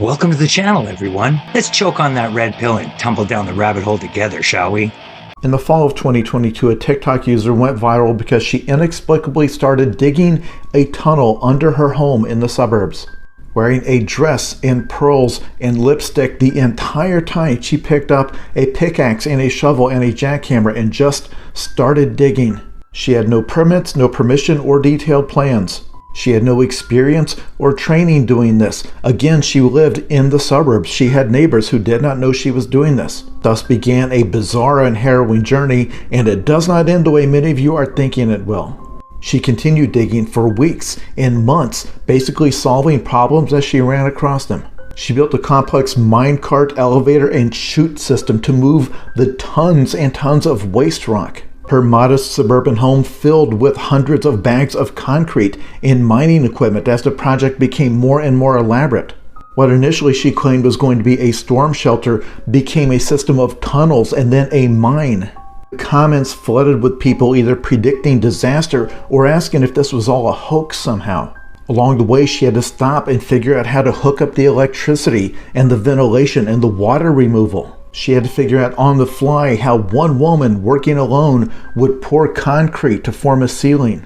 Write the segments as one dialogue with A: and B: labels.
A: Welcome to the channel, everyone. Let's choke on that red pill and tumble down the rabbit hole together, shall we?
B: In the fall of 2022, a TikTok user went viral because she inexplicably started digging a tunnel under her home in the suburbs. Wearing a dress and pearls and lipstick the entire time, she picked up a pickaxe and a shovel and a jackhammer and just started digging. She had no permits, no permission, or detailed plans. She had no experience or training doing this. Again, she lived in the suburbs. She had neighbors who did not know she was doing this. Thus began a bizarre and harrowing journey, and it does not end the way many of you are thinking it will. She continued digging for weeks and months, basically solving problems as she ran across them. She built a complex minecart, elevator, and chute system to move the tons and tons of waste rock. Her modest suburban home filled with hundreds of bags of concrete and mining equipment as the project became more and more elaborate. What initially she claimed was going to be a storm shelter became a system of tunnels and then a mine. Comments flooded with people either predicting disaster or asking if this was all a hoax somehow. Along the way, she had to stop and figure out how to hook up the electricity and the ventilation and the water removal. She had to figure out on the fly how one woman working alone would pour concrete to form a ceiling,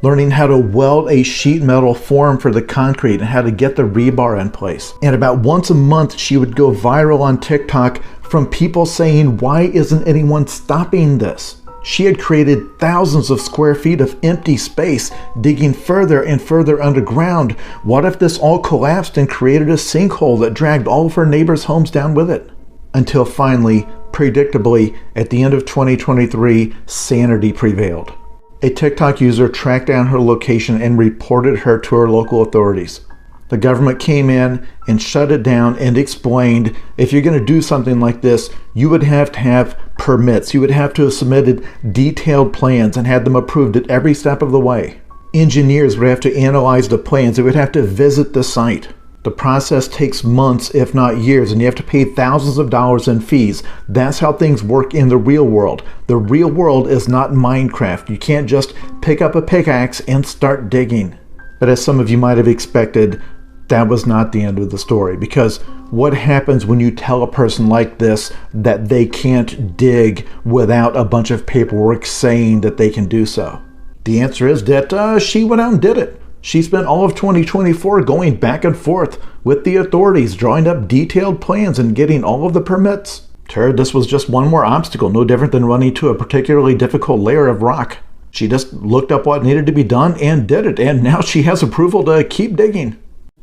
B: learning how to weld a sheet metal form for the concrete and how to get the rebar in place. And about once a month, she would go viral on TikTok from people saying, "Why isn't anyone stopping this?" She had created thousands of square feet of empty space, digging further and further underground. What if this all collapsed and created a sinkhole that dragged all of her neighbors' homes down with it? Until finally, predictably, at the end of 2023, sanity prevailed. A TikTok user tracked down her location and reported her to her local authorities. The government came in and shut it down and explained, if you're going to do something like this, you would have to have permits. You would have to have submitted detailed plans and had them approved at every step of the way. Engineers would have to analyze the plans. They would have to visit the site. The process takes months, if not years, and you have to pay thousands of dollars in fees. That's how things work in the real world. The real world is not Minecraft. You can't just pick up a pickaxe and start digging. But as some of you might have expected, that was not the end of the story, because what happens when you tell a person like this that they can't dig without a bunch of paperwork saying that they can do so? The answer is that she went out and did it. She spent all of 2024 going back and forth with the authorities, drawing up detailed plans and getting all of the permits. To her, this was just one more obstacle, no different than running to a particularly difficult layer of rock. She just looked up what needed to be done and did it, and now she has approval to keep digging.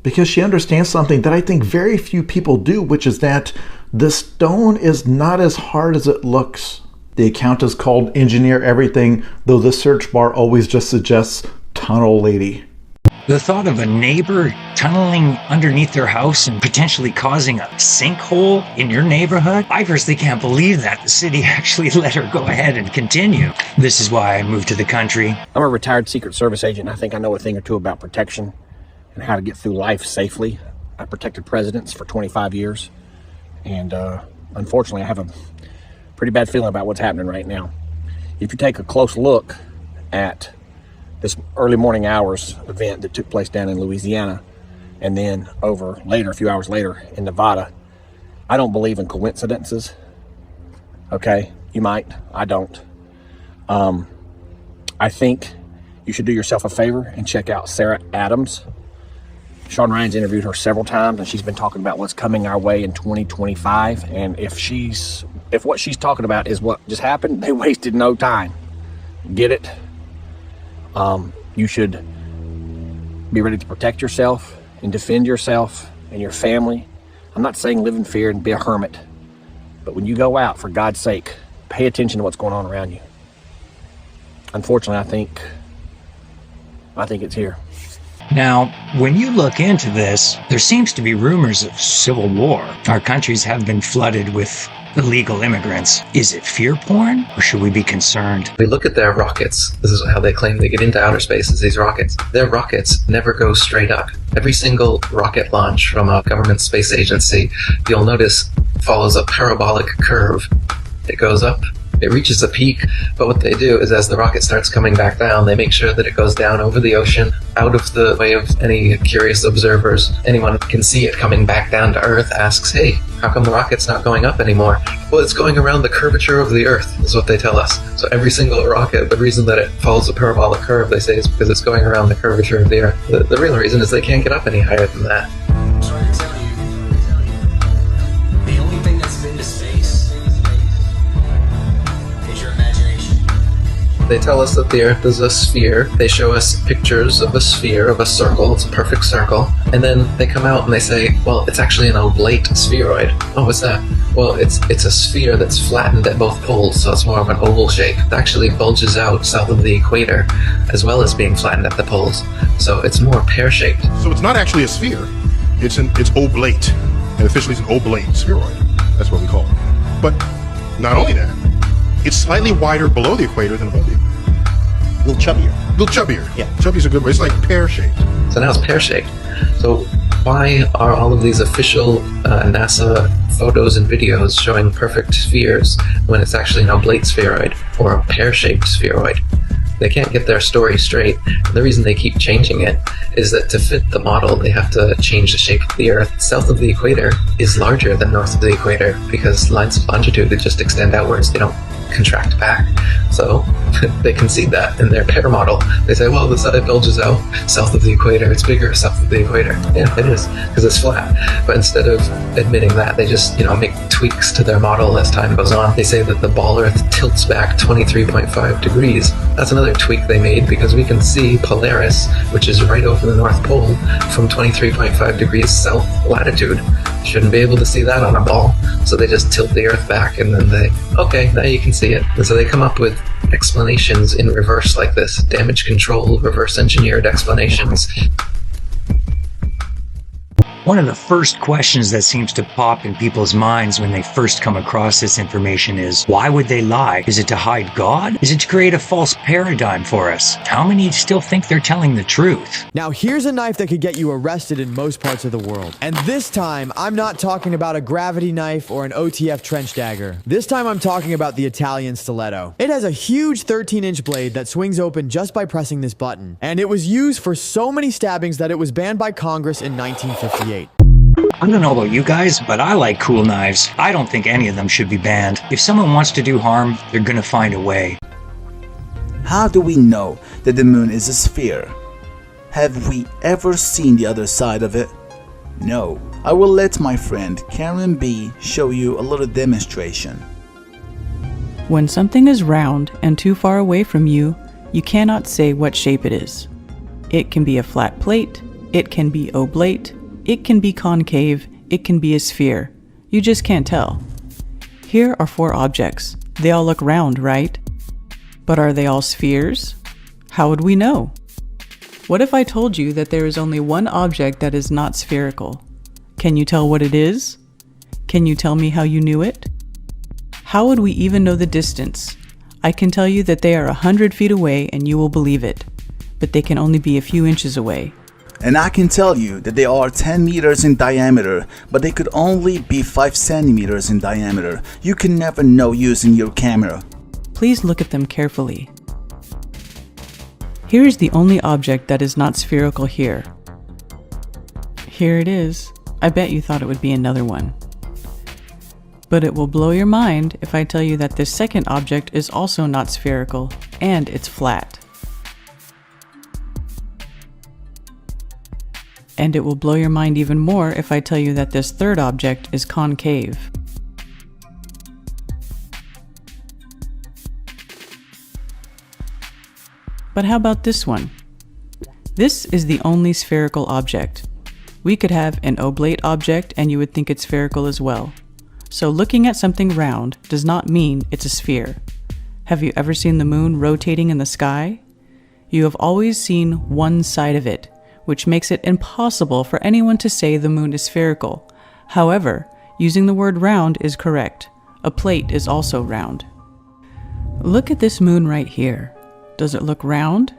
B: Because she understands something that I think very few people do, which is that the stone is not as hard as it looks. The account is called Engineer Everything, though the search bar always just suggests Tunnel Lady.
A: The thought of a neighbor tunneling underneath their house and potentially causing a sinkhole in your neighborhood, I personally can't believe that the city actually let her go ahead and continue. This is why I moved to the country.
C: I'm a retired Secret Service agent. I think I know a thing or two about protection and how to get through life safely. I protected presidents for 25 years, and unfortunately I have a pretty bad feeling about what's happening right now. If you take a close look at this early morning hours event that took place down in Louisiana, and then over later, a few hours later in Nevada, I don't believe in coincidences. Okay, you might, I don't. I think you should do yourself a favor and check out Sarah Adams. Sean Ryan's interviewed her several times, and she's been talking about what's coming our way in 2025. And if what she's talking about is what just happened, they wasted no time. Get it? You should be ready to protect yourself and defend yourself and your family. I'm not saying live in fear and be a hermit, but when you go out, for God's sake, pay attention to what's going on around you. Unfortunately, I think it's here.
A: Now, when you look into this, there seems to be rumors of civil war. Our countries have been flooded with illegal immigrants. Is it fear porn, or should we be concerned?
D: We look at their rockets. This is how they claim they get into outer space, is these rockets. Their rockets never go straight up. Every single rocket launch from a government space agency, you'll notice, follows a parabolic curve. It goes up It reaches a peak, but what they do is as the rocket starts coming back down, they make sure that it goes down over the ocean, out of the way of any curious observers. Anyone who can see it coming back down to Earth asks, hey, how come the rocket's not going up anymore? Well, it's going around the curvature of the Earth, is what they tell us. So every single rocket, the reason that it follows a parabolic curve, they say, is because it's going around the curvature of the Earth. The real reason is they can't get up any higher than that.
E: I'm trying to tell you, the only thing that's been to space is your imagination.
D: They tell us that the Earth is a sphere. They show us pictures of a sphere, of a circle. It's a perfect circle. And then they come out and they say, well, it's actually an oblate spheroid. Oh, what's that? Well, it's a sphere that's flattened at both poles, so it's more of an oval shape. It actually bulges out south of the equator, as well as being flattened at the poles. So it's more pear-shaped.
F: So it's not actually a sphere. It's oblate. And officially it's an oblate spheroid. That's what we call it. But not only that, it's slightly wider below the equator than above the equator.
G: A little chubbier.
F: A little chubbier.
G: Yeah.
F: Chubby's a good word. It's like pear-shaped.
D: So now it's pear-shaped. So why are all of these official NASA photos and videos showing perfect spheres when it's actually an oblate spheroid or a pear-shaped spheroid? They can't get their story straight. And the reason they keep changing it is that to fit the model, they have to change the shape of the Earth. South of the equator is larger than north of the equator because lines of longitude that just extend outwards, they don't contract back. So they concede that in their pear model. They say, well, the side bulges out south of the equator. It's bigger south of the equator. Yeah, it is, because it's flat. But instead of admitting that, they just, make tweaks to their model as time goes on. They say that the ball Earth tilts back 23.5 degrees. That's another tweak they made because we can see Polaris, which is right over the North Pole, from 23.5 degrees south latitude. Shouldn't be able to see that on a ball. So they just tilt the Earth back and then okay, now you can see it. And so they come up with explanations in reverse like this. Damage control, reverse engineered explanations.
A: One of the first questions that seems to pop in people's minds when they first come across this information is, why would they lie? Is it to hide God? Is it to create a false paradigm for us? How many still think they're telling the truth?
H: Now here's a knife that could get you arrested in most parts of the world. And this time, I'm not talking about a gravity knife or an OTF trench dagger. This time I'm talking about the Italian stiletto. It has a huge 13-inch blade that swings open just by pressing this button. And it was used for so many stabbings that it was banned by Congress in 1958.
A: I don't know about you guys, but I like cool knives. I don't think any of them should be banned. If someone wants to do harm, they're gonna find a way.
G: How do we know that the moon is a sphere? Have we ever seen the other side of it? No. I will let my friend Karen B show you a little demonstration.
I: When something is round and too far away from you, you cannot say what shape it is. It can be a flat plate, it can be oblate, it can be concave, it can be a sphere. You just can't tell. Here are 4 objects. They all look round, right? But are they all spheres? How would we know? What if I told you that there is only one object that is not spherical? Can you tell what it is? Can you tell me how you knew it? How would we even know the distance? I can tell you that they are 100 feet away and you will believe it, but they can only be a few inches away.
G: And I can tell you that they are 10 meters in diameter, but they could only be 5 centimeters in diameter. You can never know using your camera.
I: Please look at them carefully. Here is the only object that is not spherical here. Here it is. I bet you thought it would be another one. But it will blow your mind if I tell you that this second object is also not spherical, and it's flat. And it will blow your mind even more if I tell you that this third object is concave. But how about this one? This is the only spherical object. We could have an oblate object and you would think it's spherical as well. So looking at something round does not mean it's a sphere. Have you ever seen the moon rotating in the sky? You have always seen one side of it, which makes it impossible for anyone to say the moon is spherical. However, using the word round is correct. A plate is also round. Look at this moon right here. Does it look round?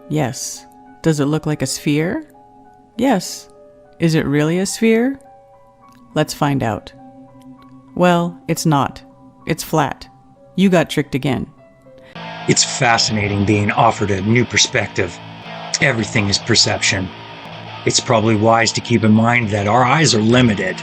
I: Yes. Does it look like a sphere? Yes. Is it really a sphere? Let's find out. Well, it's not. It's flat. you got tricked again.
A: It's fascinating being offered a new perspective. Everything is perception. It's probably wise to keep in mind that our eyes are limited.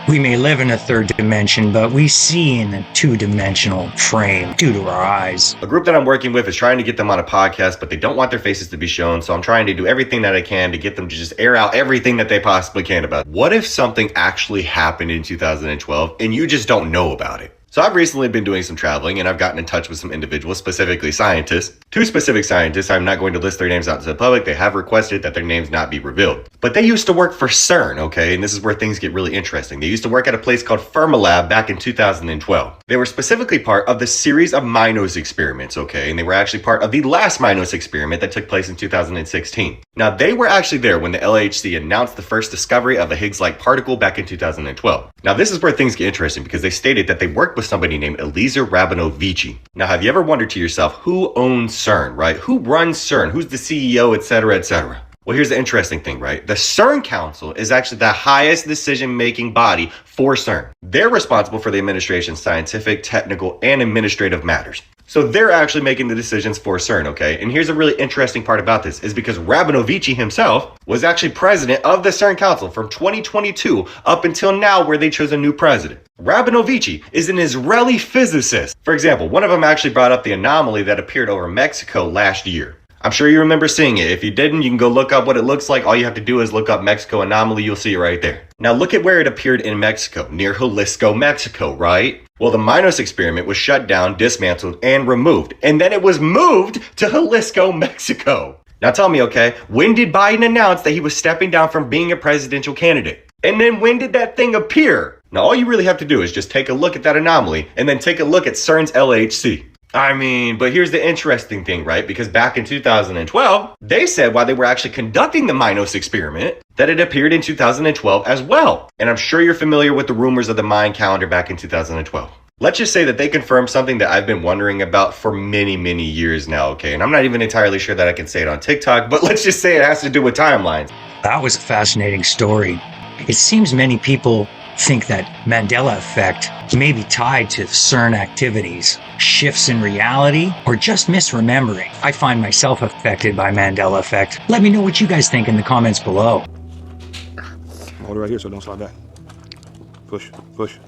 A: We may live in a third dimension, but we see in a two-dimensional frame due to our eyes.
J: A group that I'm working with is trying to get them on a podcast, but they don't want their faces to be shown, so I'm trying to do everything that I can to get them to just air out everything that they possibly can about it. What if something actually happened in 2012 and you just don't know about it? So I've recently been doing some traveling, and I've gotten in touch with some individuals, specifically scientists. Two specific scientists, I'm not going to list their names out to the public. They have requested that their names not be revealed. But they used to work for CERN, okay? And this is where things get really interesting. They used to work at a place called Fermilab back in 2012. They were specifically part of the series of Minos experiments, okay? And they were actually part of the last Minos experiment that took place in 2016. Now, they were actually there when the LHC announced the first discovery of a Higgs-like particle back in 2012. Now, this is where things get interesting because they stated that they worked with somebody named Eliezer Rabinovici. Now, have you ever wondered to yourself, who owns CERN, right? Who runs CERN? Who's the CEO, etc., etc.? Well, here's the interesting thing, right? The CERN Council is actually the highest decision-making body for CERN. They're responsible for the administration's scientific, technical, and administrative matters. So they're actually making the decisions for CERN, okay? And here's a really interesting part about this is because Rabinovici himself was actually president of the CERN Council from 2022 up until now where they chose a new president. Rabinovici is an Israeli physicist. For example, one of them actually brought up the anomaly that appeared over Mexico last year. I'm sure you remember seeing it. If you didn't, you can go look up what it looks like. All you have to do is look up Mexico anomaly. You'll see it right there. Now look at where it appeared in Mexico, near Jalisco, Mexico, right? Well, the Minos experiment was shut down, dismantled, and removed. And then it was moved to Jalisco, Mexico. Now tell me, okay, when did Biden announce that he was stepping down from being a presidential candidate? And then when did that thing appear? Now all you really have to do is just take a look at that anomaly and then take a look at CERN's LHC. I mean, but here's the interesting thing, right? Because back in 2012, they said while they were actually conducting the Minos experiment, that it appeared in 2012 as well. And I'm sure you're familiar with the rumors of the Mayan calendar back in 2012. Let's just say that they confirmed something that I've been wondering about for many, many years now, okay? And I'm not even entirely sure that I can say it on TikTok, but let's just say it has to do with timelines.
A: That was a fascinating story. It seems many people think that Mandela effect may be tied to CERN activities, shifts in reality, or just misremembering. I find myself affected by Mandela effect. Let me know what you guys think in the comments below.
F: Hold it right here so don't slide back. Push, push.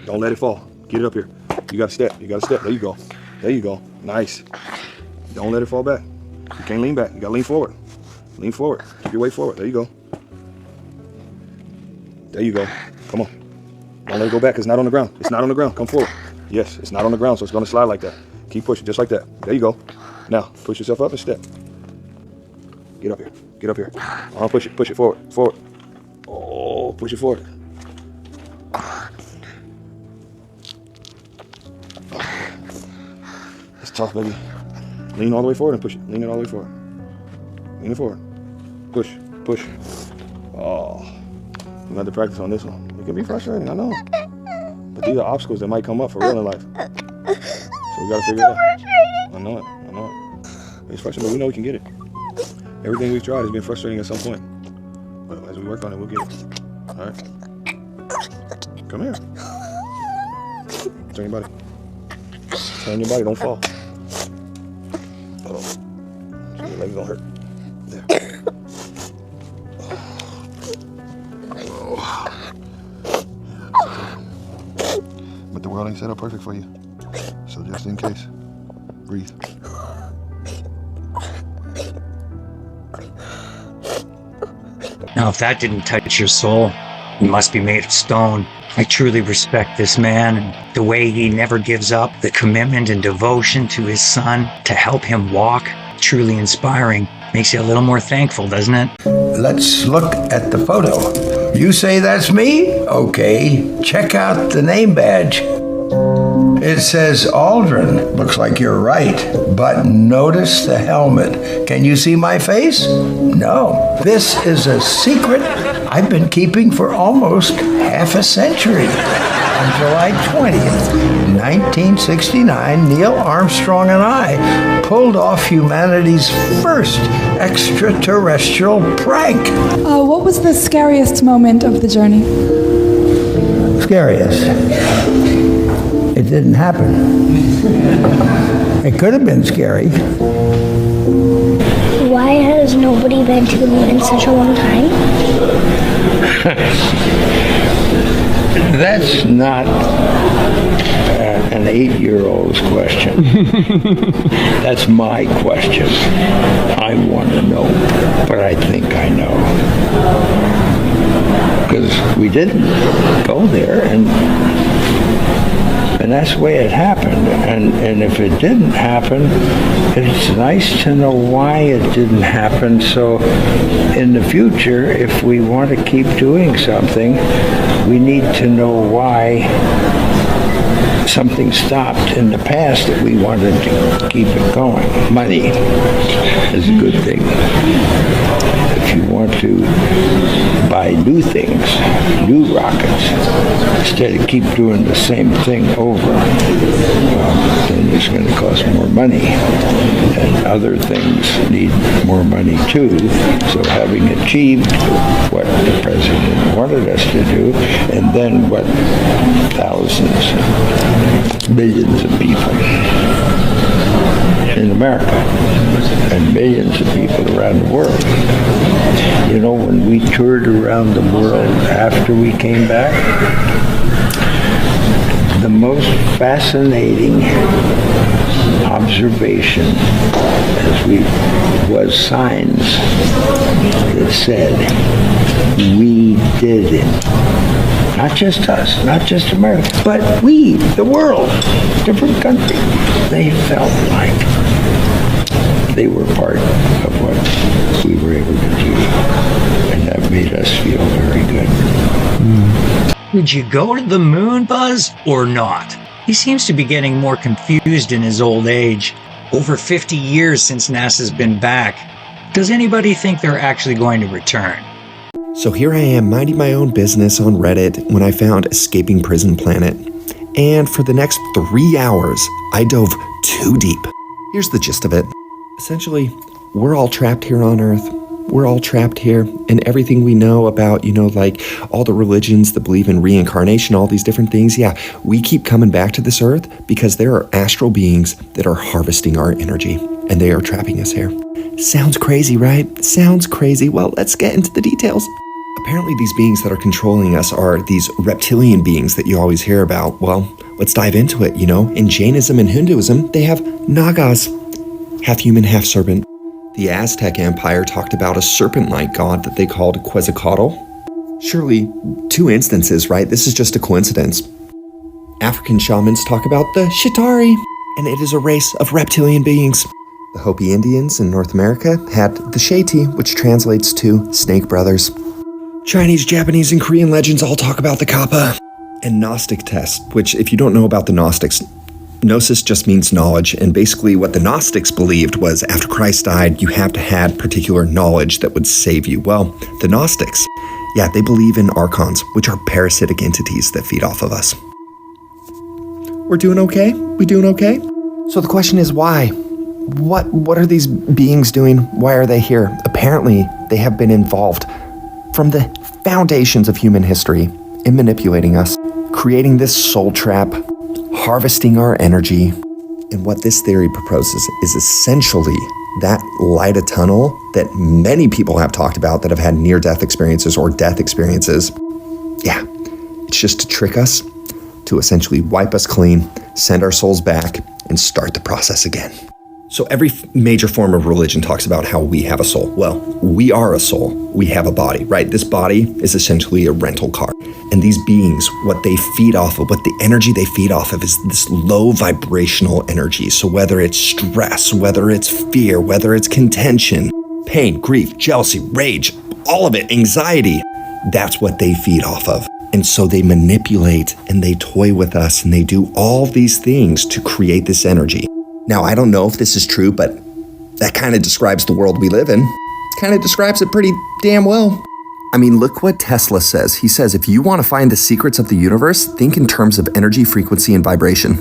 F: Don't let it fall. Get it up here. You got to step. You got to step. There you go. There you go. Nice. Don't let it fall back. You can't lean back. You got to lean forward. Lean forward. Keep your weight forward. There you go. There you go. Come on. Don't let it go back. It's not on the ground. It's not on the ground. Come forward. Yes, it's not on the ground, so it's going to slide like that. Keep pushing, just like that. There you go. Now, push yourself up and step. Get up here. Get up here. Push it. Push it forward. Forward. Oh, push it forward. It's tough, baby. Lean all the way forward and push it. Lean it all the way forward. Lean it forward. Push. Push. Oh. You have to practice on this one. It can be frustrating, I know. But these are obstacles that might come up for real in life. So we gotta figure it out. I know it. I know it. It's frustrating, but we know we can get it. Everything we've tried has been frustrating at some point. But as we work on it, we'll get it. Alright? Come here. Turn your body. Turn your body, don't fall. Uh-oh. So your legs don't hurt. There. But the world ain't set up perfect for you. So just in case, breathe.
A: Now, if that didn't touch your soul, you must be made of stone. I truly respect this man and the way he never gives up, the commitment and devotion to his son to help him walk. Truly inspiring. Makes you a little more thankful, doesn't it?
K: Let's look at the photo. You say that's me? Okay, check out the name badge. It says Aldrin. Looks like you're right. But notice the helmet. Can you see my face? No. This is a secret I've been keeping for almost half a century. On July 20th, 1969, Neil Armstrong and I pulled off humanity's first extraterrestrial prank.
L: What was the scariest moment of the journey?
K: Scariest? It didn't happen. It could have been scary.
L: Why has nobody been to the moon in such a long time?
K: That's not an 8-year-old's question. That's my question. I want to know, but I think I know. Because we didn't go there, and that's the way it happened. And if it didn't happen, it's nice to know why it didn't happen. So in the future, if we want to keep doing something, we need to know why something stopped in the past that we wanted to keep it going. Money is a good thing. If you want to buy new things, new rockets, instead of keep doing the same thing over, then it's going to cost more money. And other things need more money too. So having achieved what the president wanted us to do, and then what thousands, millions of people in America and millions of people around the world. You know, when we toured around the world after we came back, the most fascinating observation was signs that said, we did it. Not just us, not just America, but we, the world, different countries. They felt like they were part of what we were able to do. And that made us feel very good.
A: Would you go to the moon, Buzz, or not? He seems to be getting more confused in his old age. Over 50 years since NASA's been back. Does anybody think they're actually going to return?
M: So here I am minding my own business on Reddit when I found Escaping Prison Planet. And for the next 3 hours, I dove too deep. Here's the gist of it. Essentially, we're all trapped here on Earth. We're all trapped here, and everything we know about, like all the religions that believe in reincarnation, all these different things, we keep coming back to this Earth because there are astral beings that are harvesting our energy, and they are trapping us here. Sounds crazy, right? Sounds crazy. Well, let's get into the details. Apparently these beings that are controlling us are these reptilian beings that you always hear about. Well, let's dive into it. In Jainism and Hinduism, they have Nagas, half human, half serpent. The Aztec Empire talked about a serpent-like god that they called Quetzalcoatl. Surely 2 instances, right? This is just a coincidence. African shamans talk about the Shitari, and it is a race of reptilian beings. The Hopi Indians in North America had the Sheti, which translates to snake brothers. Chinese, Japanese, and Korean legends all talk about the Kappa. And Gnostic text, which if you don't know about the Gnostics, Gnosis just means knowledge, and basically what the Gnostics believed was after Christ died, you have to have particular knowledge that would save you. Well, the Gnostics, they believe in archons, which are parasitic entities that feed off of us. We're doing okay? We doing okay? So the question is why? What are these beings doing? Why are they here? Apparently, they have been involved from the foundations of human history in manipulating us, creating this soul trap, harvesting our energy. And what this theory proposes is essentially that light a tunnel that many people have talked about that have had near-death experiences or death experiences. It's just to trick us, to essentially wipe us clean, send our souls back, and start the process again. So every major form of religion talks about how we have a soul. Well, we are a soul. We have a body, right? This body is essentially a rental car. And these beings, what they feed off of, what the energy they feed off of is this low vibrational energy. So whether it's stress, whether it's fear, whether it's contention, pain, grief, jealousy, rage, all of it, anxiety, that's what they feed off of. And so they manipulate and they toy with us and they do all these things to create this energy. Now, I don't know if this is true, but that kind of describes the world we live in. Kind of describes it pretty damn well. I mean, look what Tesla says. He says, if you want to find the secrets of the universe, think in terms of energy, frequency, and vibration.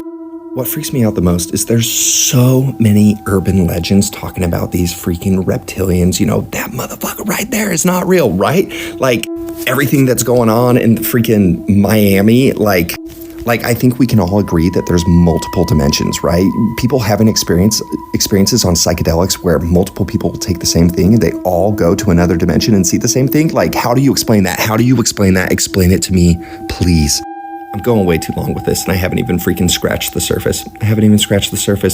M: What freaks me out the most is there's so many urban legends talking about these freaking reptilians. That motherfucker right there is not real, right? Like everything that's going on in freaking Miami, like Like, I think we can all agree that there's multiple dimensions, right? People having experiences on psychedelics where multiple people will take the same thing and they all go to another dimension and see the same thing. Like, how do you explain that? How do you explain that? Explain it to me, please. I'm going way too long with this, and I haven't even freaking scratched the surface.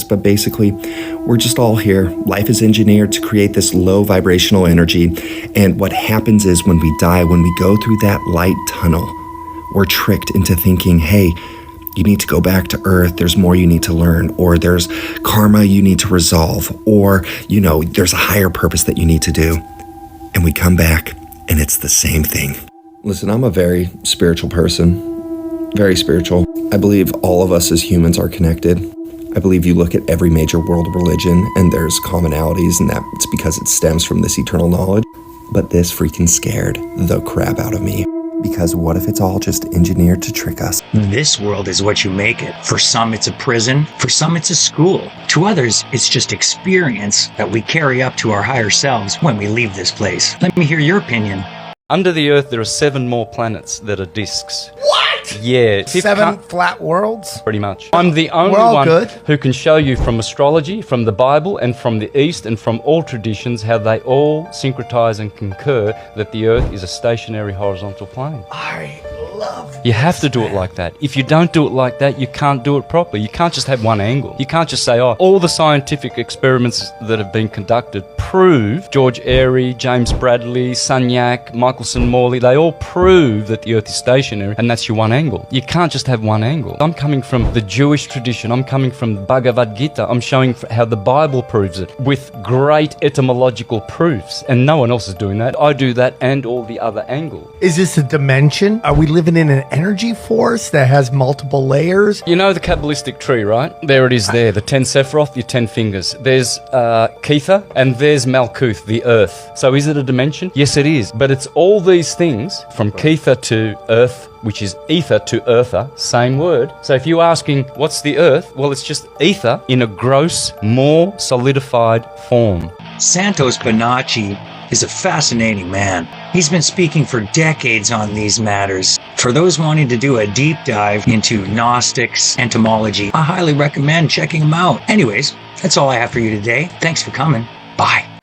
M: But basically, we're just all here. Life is engineered to create this low vibrational energy. And what happens is when we die, when we go through that light tunnel, we're tricked into thinking, hey, you need to go back to Earth, there's more you need to learn, or there's karma you need to resolve, or, there's a higher purpose that you need to do. And we come back, and it's the same thing. Listen, I'm a very spiritual person, very spiritual. I believe all of us as humans are connected. I believe you look at every major world religion, and there's commonalities, and that's because it stems from this eternal knowledge. But this freaking scared the crap out of me. Because what if it's all just engineered to trick us?
A: This world is what you make it. For some, it's a prison. For some, it's a school. To others, it's just experience that we carry up to our higher selves when we leave this place. Let me hear your opinion.
N: Under the Earth, there are 7 more planets that are disks.
O: What?
N: Yeah.
O: 7 flat worlds?
N: Pretty much. I'm the only one who can show you from astrology, from the Bible, and from the East, and from all traditions, how they all syncretize and concur that the Earth is a stationary horizontal plane.
O: I love
N: You have to do it like that. If you don't do it like that, you can't do it properly. You can't just have one angle. You can't just say, all the scientific experiments that have been conducted prove, George Airy, James Bradley, Sagnac, Michelson Morley, they all prove that the Earth is stationary, and that's your one angle. You can't just have one angle. I'm coming from the Jewish tradition. I'm coming from the Bhagavad Gita. I'm showing how the Bible proves it with great etymological proofs, and no one else is doing that. I do that and all the other angles.
O: Is this a dimension? Are we living in an energy force that has multiple layers?
N: You know the Kabbalistic tree, right? There it is there, the 10 Sephiroth, your 10 fingers. There's Kether, and there's Malkuth, the earth. So is it a dimension? Yes, it is. But it's all these things, from Kether to earth, which is ether to earther, same word. So if you're asking, what's the earth? Well, it's just ether in a gross, more solidified form.
A: Santos Bonacci is a fascinating man. He's been speaking for decades on these matters. For those wanting to do a deep dive into Gnostics, entomology, I highly recommend checking him out. Anyways, that's all I have for you today. Thanks for coming. Bye.